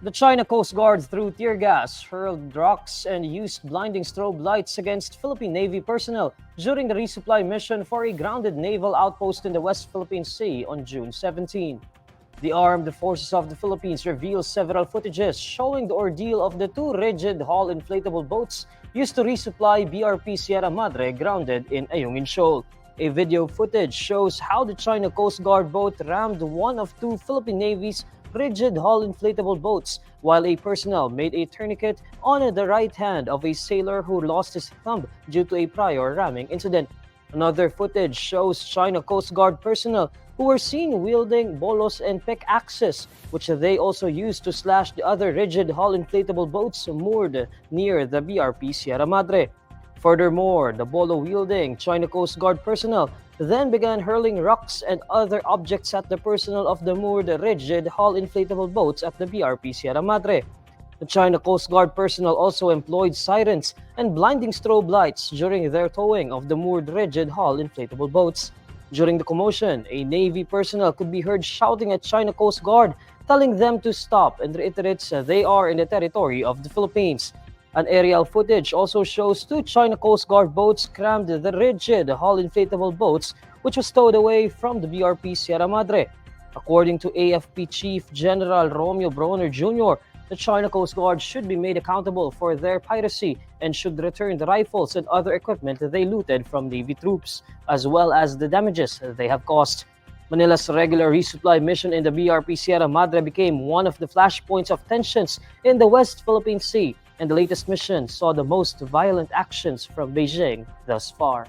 The China Coast Guard threw tear gas, hurled rocks, and used blinding strobe lights against Philippine Navy personnel during the resupply mission for a grounded naval outpost in the West Philippine Sea on June 17. The Armed Forces of the Philippines revealed several footages showing the ordeal of the two rigid hull inflatable boats used to resupply BRP Sierra Madre grounded in Ayungin Shoal. A video footage shows how the China Coast Guard boat rammed one of two Philippine Navy's rigid hull inflatable boats, while a personnel made a tourniquet on the right hand of a sailor who lost his thumb due to a prior ramming incident. Another footage shows China Coast Guard personnel who were seen wielding bolos and pickaxes, which they also used to slash the other rigid hull inflatable boats moored near the BRP Sierra Madre. Furthermore, the bolo-wielding China Coast Guard personnel then began hurling rocks and other objects at the personnel of the moored rigid hull inflatable boats at the BRP Sierra Madre. The China Coast Guard personnel also employed sirens and blinding strobe lights during their towing of the moored rigid hull inflatable boats. During the commotion, a Navy personnel could be heard shouting at China Coast Guard, telling them to stop and reiterates they are in the territory of the Philippines. An aerial footage also shows two China Coast Guard boats crammed the rigid hull inflatable boats, which was stowed away from the BRP Sierra Madre. According to AFP Chief General Romeo Broner Jr., the China Coast Guard should be made accountable for their piracy and should return the rifles and other equipment they looted from Navy troops, as well as the damages they have caused. Manila's regular resupply mission in the BRP Sierra Madre became one of the flashpoints of tensions in the West Philippine Sea, and the latest mission saw the most violent actions from Beijing thus far.